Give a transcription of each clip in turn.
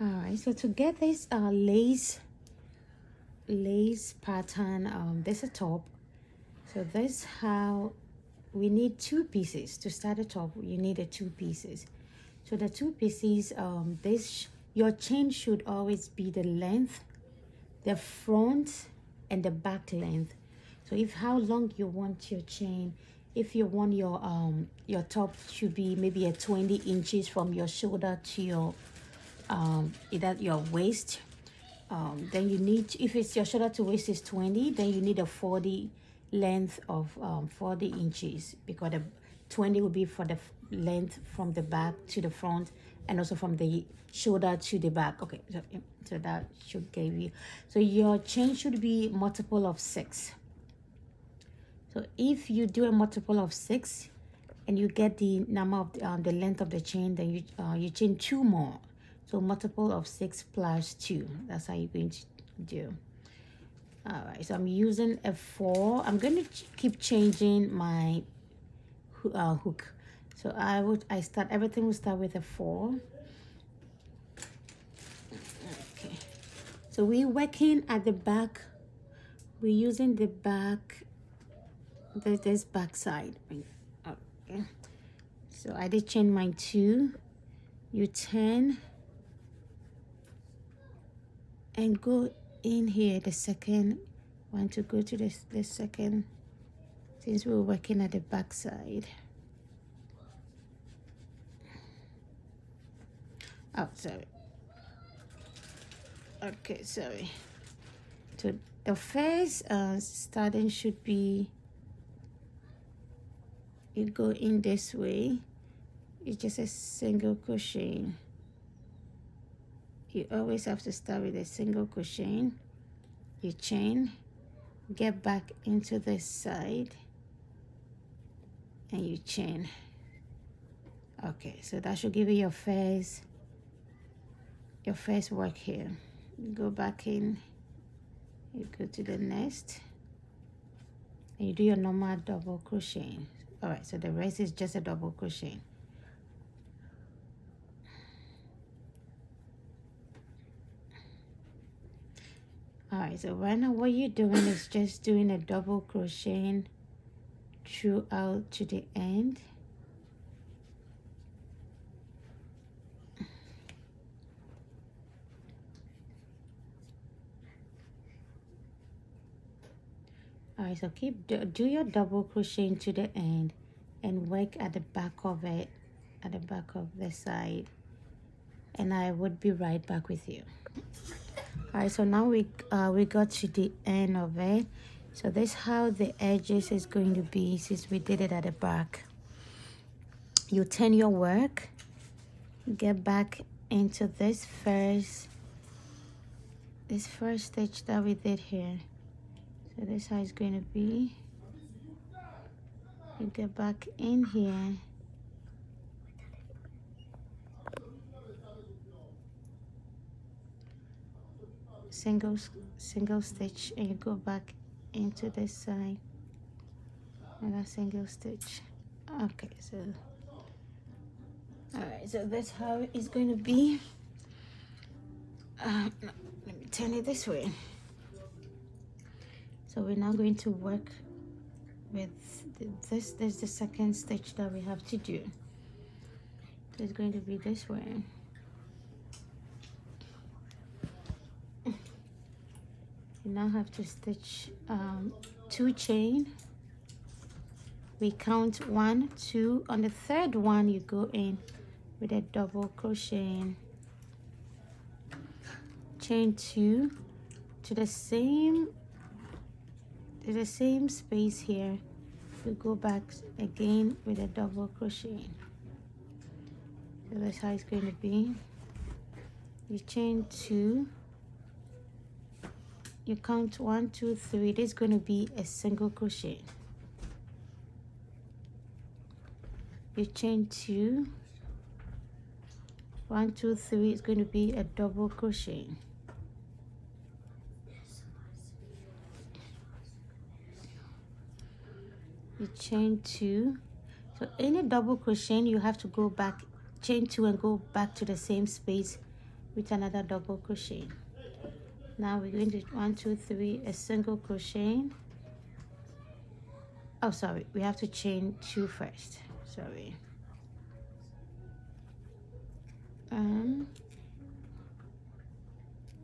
All right, so to get this lace pattern, this is a top. So this how we need two pieces to start a top. You need a two pieces. So the two pieces, your chain should always be the length, the front and the back length. So if how long you want your chain, if you want your top should be maybe a 20 inches from your shoulder to your either your waist, then you need, if it's your shoulder to waist is 20, then you need a 40 length of 40 inches, because the 20 will be for the length from the back to the front and also from the shoulder to the back. Okay, so that should give you, so your chain should be multiple of 6. So if you do a multiple of 6 and you get the number of the length of the chain, then you chain 2 more. So multiple of 6 plus 2. That's how you're going to do. All right, so I'm using a 4. I'm going to keep changing my hook. So everything will start with a 4. Okay. So we're working at the back. We're using the back, this back side. Okay. So I did chain my 2. You turn and go in here, the second one, to go to the second, since we're working at the back side. Oh, sorry. Okay, sorry. So the first starting should be, you go in this way, it's just a single crochet. You always have to start with a single crochet. You chain, get back into this side, and you chain. Okay, so that should give you your first work here. You go back in, you go to the next, and you do your normal double crochet. All right, so the rest is just a double crochet. All right, so right now what you're doing is just doing a double crochet throughout to the end. All right, so do your double crochet to the end and work at the back of it, at the back of the side, and I would be right back with you. All right, so now we got to the end of it. So this is how the edges is going to be since we did it at the back. You turn your work, get back into this first stitch that we did here. So this is how it's going to be. You get back in here, single stitch, and you go back into this side, and a single stitch. Okay, so all right, so that's how it's going to be. No, let me turn it this way. So we're now going to work with this. There's the second stitch that we have to do. So it's going to be this way. You now have to stitch 2 chain. We count 1, 2. On the third one, you go in with a double crochet, chain 2 to the same space here. You go back again with a double crochet. So that's how it's going to be. You chain 2. You count 1, 2, 3. This is going to be a single crochet. You chain 2. 1, 2, 3 is going to be a double crochet. You chain 2. So any double crochet, you have to go back, chain 2 and go back to the same space with another double crochet. Now we're going to 1 2 3 a single crochet. Oh, sorry, we have to chain 2 first. Sorry.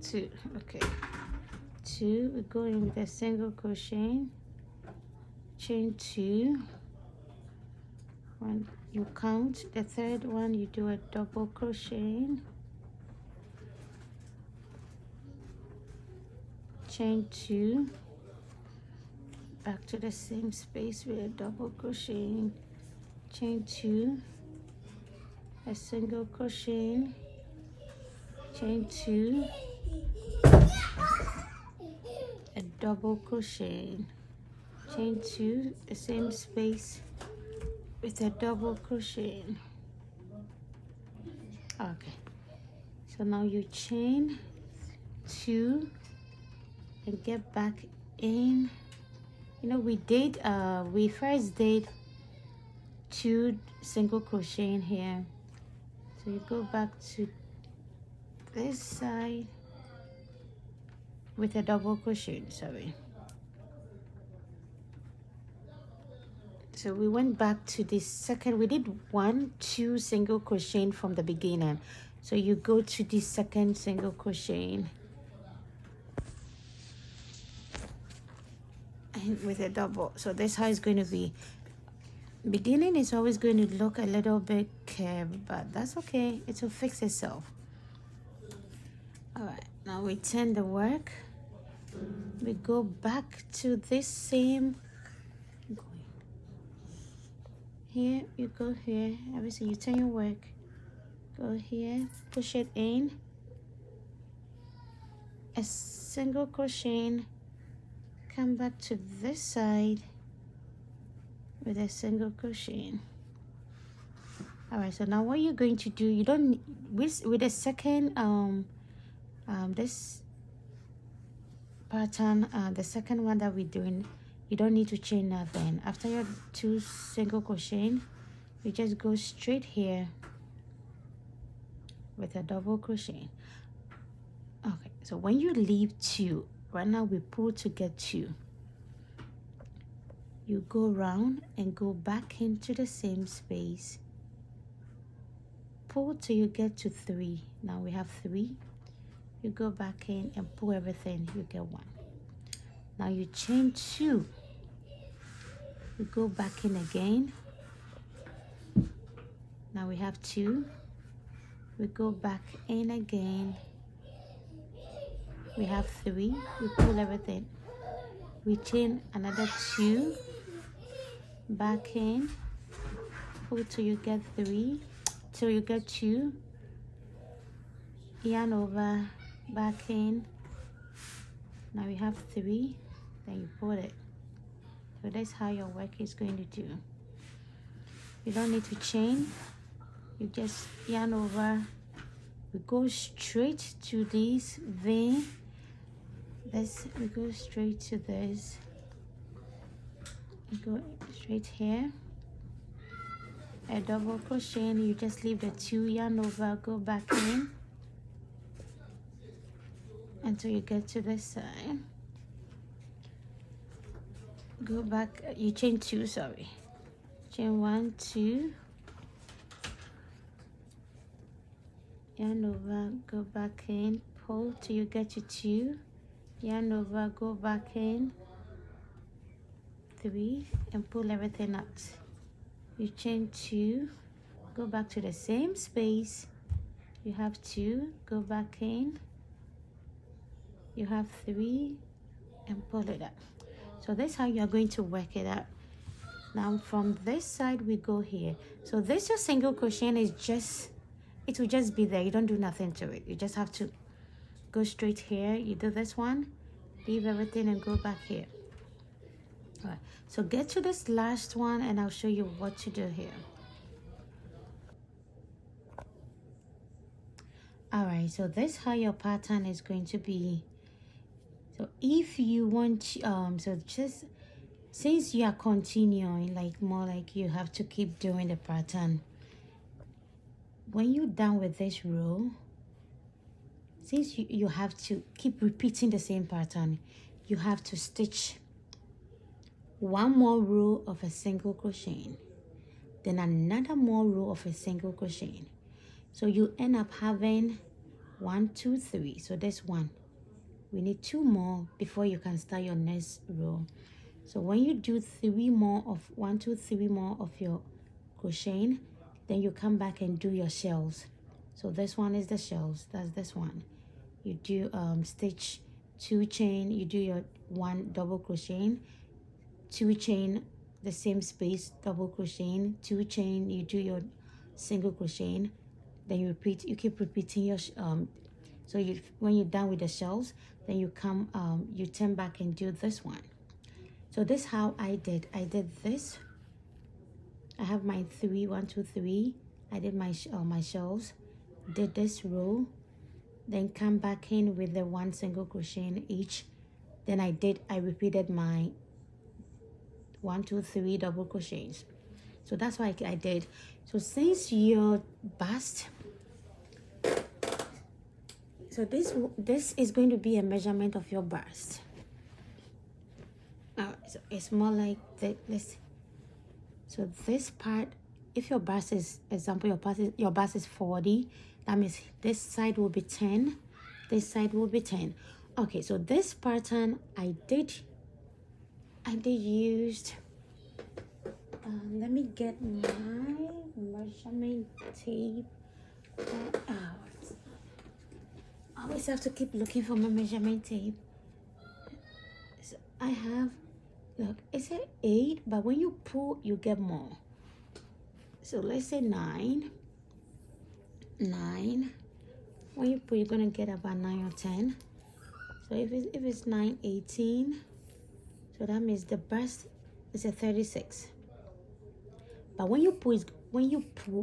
2. Okay, 2. We go in with a single crochet, chain 2. 1, you count. The third one, you do a double crochet, chain 2, back to the same space with a double crochet, chain 2, a single crochet, chain 2, a double crochet, chain 2, the same space with a double crochet. Okay, so now you chain 2 and get back in. You know, we first did 2 single crochet in here, so you go back to this side with a double crochet. Sorry, so we went back to the second. We did 1 2 single crochet from the beginning, so you go to the second single crochet and with a double. So that's how it's going to be. Beginning is always going to look a little bit curved, but that's okay, it will fix itself. All right, now we turn the work. We go back to this same, here you go, here everything, you turn your work, go here, push it in, a single crochet, come back to this side with a single crochet. All right, so now what you're going to do, you don't, with the second this pattern, the second one that we're doing, you don't need to chain nothing. After your 2 single crochet, you just go straight here with a double crochet. Okay, so when you leave 2, right now we pull to get 2, you go round and go back into the same space, pull till you get to 3. Now we have 3, you go back in and pull everything, you get 1. Now you chain 2, you go back in again, now we have 2, we go back in again, we have 3, we pull everything, we chain another 2, back in, pull till you get 3, till you get 2, yarn over, back in, now we have 3, then you pull it. So that's how your work is going to do. You don't need to chain, you just yarn over, we go straight to this vein, we go straight to this, you go straight here, a double crochet, you just leave the 2, yarn over, go back in until you get to this side, go back, you chain 2, sorry, chain 1 2, yarn over, go back in, pull till you get to 2, yarn over, go back in, 3, and pull everything out. You chain 2, go back to the same space, you have 2, go back in, you have 3, and pull it up. So that's how you're going to work it out. Now from this side we go here. So this your single crochet is just, it will just be there, you don't do nothing to it, you just have to go straight here, you do this one, leave everything and go back here. All right, so get to this last one and I'll show you what to do here. All right, so this how your pattern is going to be. So if you want, so just since you are continuing, like more like you have to keep doing the pattern, when you're done with this row, since you have to keep repeating the same pattern, you have to stitch one more row of a single crochet, then another more row of a single crochet. So you end up having 1, 2, 3. So that's one. We need 2 more before you can start your next row. So when you do 3 more of 1, 2, 3 more of your crocheting, then you come back and do your shells. So this one is the shells. That's this one. You do stitch 2 chain. You do your 1 double crocheting, 2 chain, the same space, double crocheting, 2 chain. You do your single crocheting. Then you repeat. You keep repeating your so you, when you're done with the shells, then you come you turn back and do this one. So this is how I did this. I have my 3, 1, 2, 3. I did my shells, did this row, then come back in with the 1 single crochet in each. Then I repeated my 1, 2, 3 double crochets. So that's what I did. So since your bust, so this is going to be a measurement of your bust. So it's more like this. So this part, if your bust is, example, your bust is 40, that means this side will be 10, this side will be 10. Okay, so this pattern I did use. Let me get my measurement tape out. I always have to keep looking for my measurement tape. So I have, look, it said 8, but when you pull, you get more. So let's say 9. When you pull, you're gonna get about 9 or 10. So if it's 9, 18, so that means the bust is a 36. But when you pull,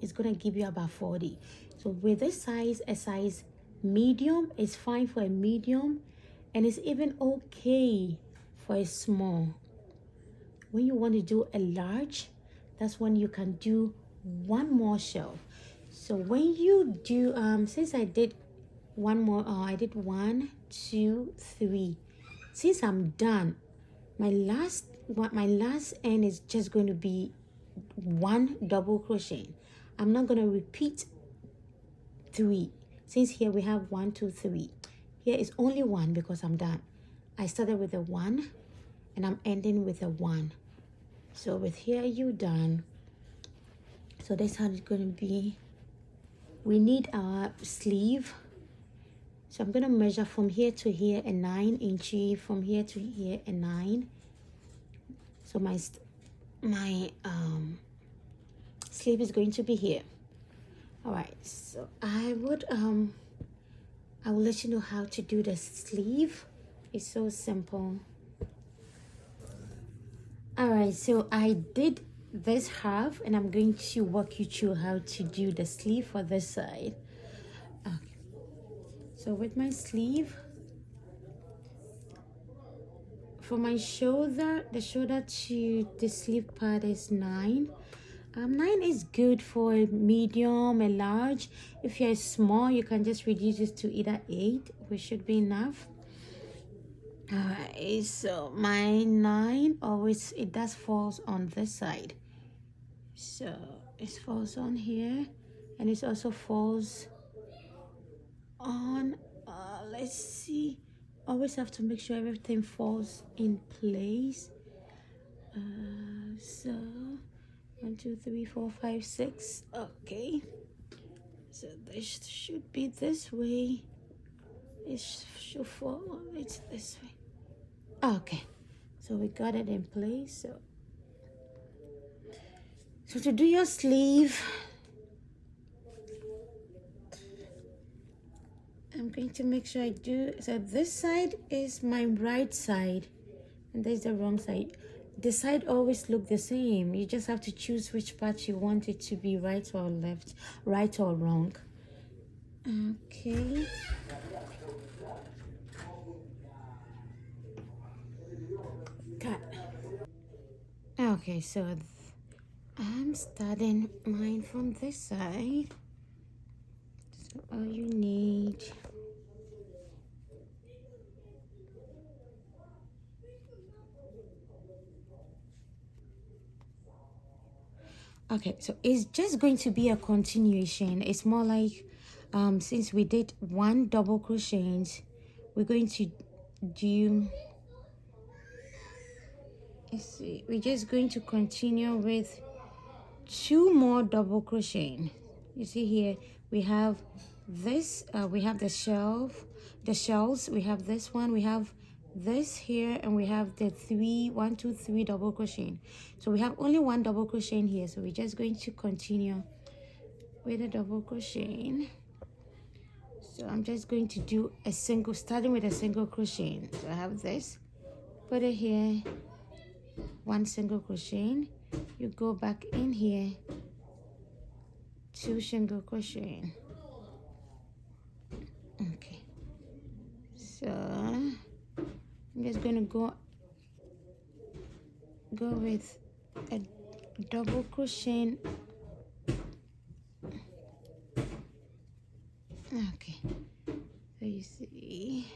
it's gonna give you about 40. So with this size, a size medium is fine for a medium, and it's even okay for a small. When you want to do a large, that's when you can do 1 more shell. So when you do since I did 1 more, I did 1, 2, 3. Since I'm done, my last end is just going to be 1 double crochet. I'm not going to repeat 3. Since here we have 1, 2, 3. Here is only 1 because I'm done. I started with a 1 and I'm ending with a 1. So with here you're done. So that's how it's going to be. We need our sleeve. So I'm going to measure from here to here a 9 inch, from here to here a 9. So my sleeve is going to be here. All right, so I will let you know how to do the sleeve. It's so simple. All right, so I did this half and I'm going to walk you through how to do the sleeve for this side. Okay, so with my sleeve, for my shoulder, the shoulder to the sleeve part is 9. 9 is good for a medium, a large. If you're small, you can just reduce it to either 8, which should be enough. Alright, so my 9 always, it does falls on this side. So it falls on here, and it also falls on, let's see, always have to make sure everything falls in place. So 1, 2, 3, 4, 5, 6. Okay, so this should be this way. It should fall. It's this way. Okay, so we got it in place. So to do your sleeve, I'm going to make sure I do. So this side is my right side, and there's the wrong side. The side always look the same. You just have to choose which part you want it to be, right or left, right or wrong. Okay. Cut. Okay, so I'm starting mine from this side. So all you need Okay, so it's just going to be a continuation. It's more like since we did one double crochet, we're going to do, let's see, we're just going to continue with 2 more double crocheting. You see here we have this, we have the shells, we have this one, we have this here, and we have the 1 2 3 double crocheting. So we have only 1 double crocheting here, so we're just going to continue with a double crocheting. So I'm just going to do a single, starting with a single crochet. So I have this, put it here, 1 single crochet, you go back in here, 2 single crochet. Okay, so I'm just gonna go with a double crochet. Okay, so you see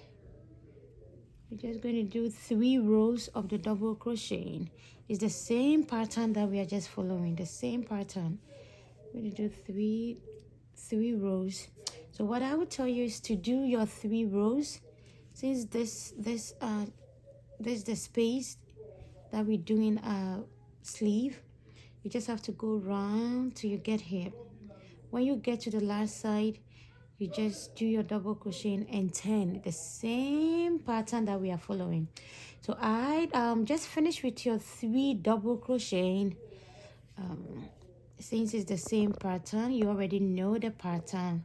we're just going to do 3 rows of the double crochet. It's the same pattern that we are just following, the same pattern. We're going to do three rows. So what I would tell you is to do your 3 rows, since this the space that we're doing a sleeve. You just have to go round till you get here. When you get to the last side, you just do your double crochet and turn, the same pattern that we are following. So I just finish with your 3 double crochet. Since it's the same pattern, you already know the pattern,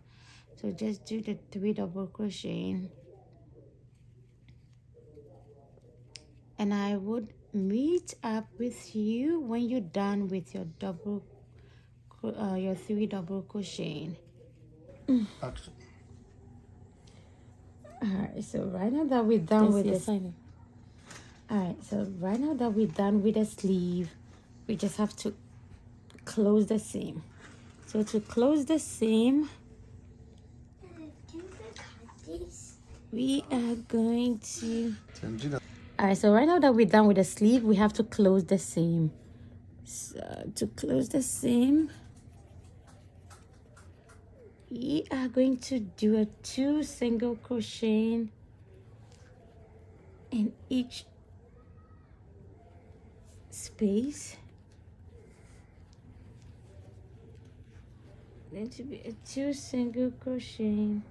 so just do the 3 double crochet, and I would meet up with you when you're done with your your 3 double crochet. Action. Alright, so right now that we're done with the sleeve, we just have to close the seam. So to close the seam, we are going to, alright, so right now that we're done with the sleeve, we have to close the seam. So to close the seam, we are going to do a 2 single crochet in each space. Going to be a 2 single crochet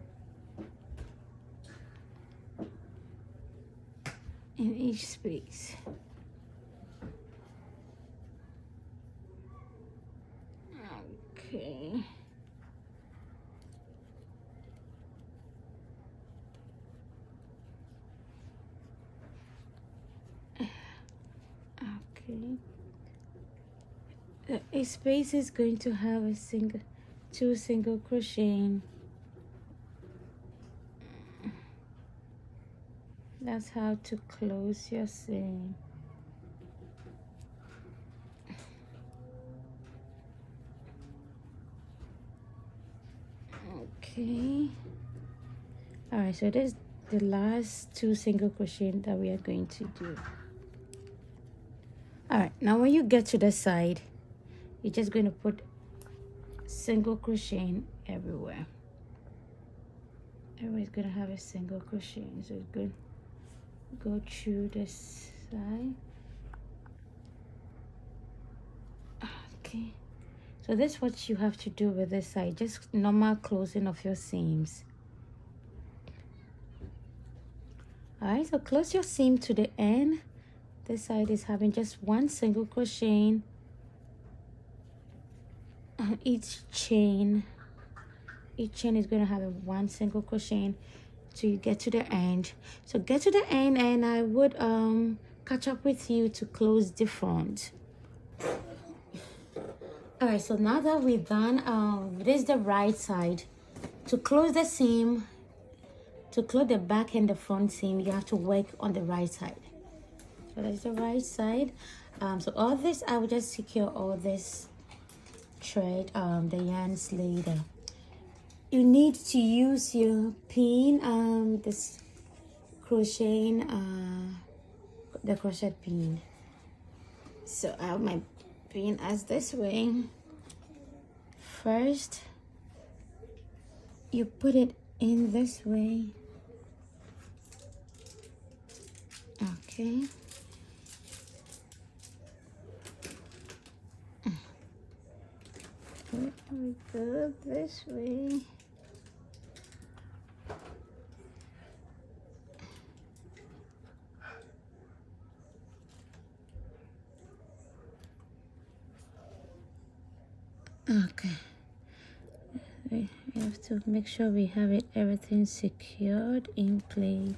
in each space. Okay. Okay. A space is going to have a 2 single crochet. That's how to close your seam. Okay. Alright, so this is the last 2 single crochet that we are going to do. Alright, now when you get to the side, you're just going to put single crochet everywhere. Everybody's going to have a single crochet, so it's good. Go through this side. Okay, so that's what you have to do with this side, just normal closing of your seams. Alright, so close your seam to the end. This side is having just 1 single crochet on each chain. Each chain is going to have a 1 single crochet till you get to the end. So get to the end, and I would catch up with you to close the front. Alright, so now that we're done, this is the right side. To close the seam, to close the back and the front seam, you have to work on the right side. So that's the right side. So all this, I will just secure all this thread, the yarns later. You need to use your pin, this crocheting, the crochet pin. So I have my pin as this way. first you put it in this way. Okay. We go this way. Okay. We have to make sure we have everything secured in place.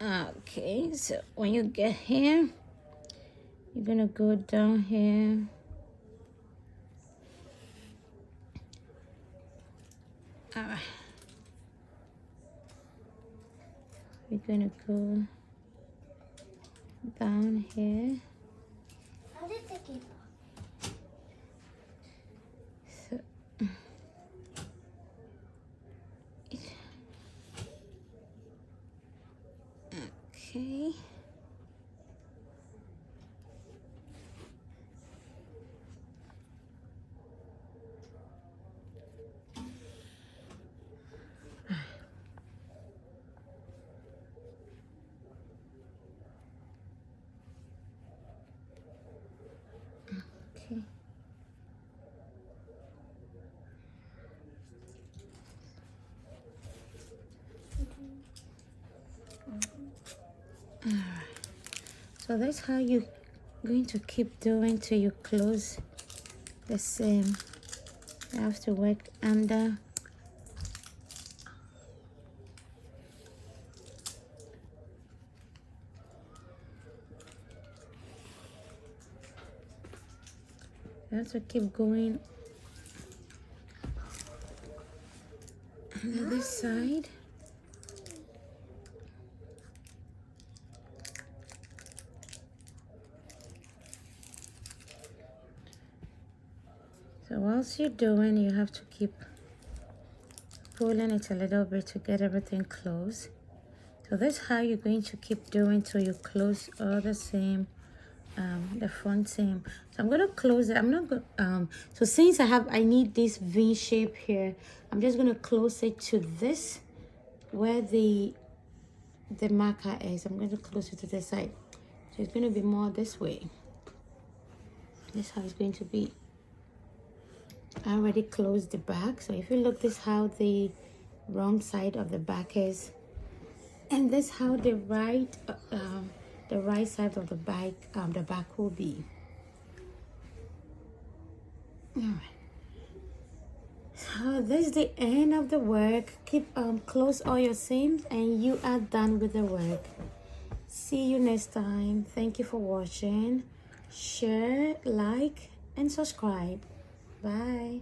Okay, so when you get here, you're gonna go down here. All right. We're gonna go down here. So, okay. Okay. All right. So that's how you're going to keep doing till you close the seam. You have to work under. You have to keep going on this side. So whilst you're doing, you have to keep pulling it a little bit to get everything close. So that's how you're going to keep doing till you close all the seam, the front seam. So I'm gonna close it. I'm not going. So since I need this V shape here, I'm just gonna close it to this, where the marker is. I'm going to close it to the side. So it's going to be more this way. This is how it's going to be. I already closed the back. So if you look, this is how the wrong side of the back is, and this is how the right side of the back will be. All right. So this is the end of the work. Keep close all your seams and you are done with the work. See you next time. Thank you for watching. Share, like, and subscribe. Bye.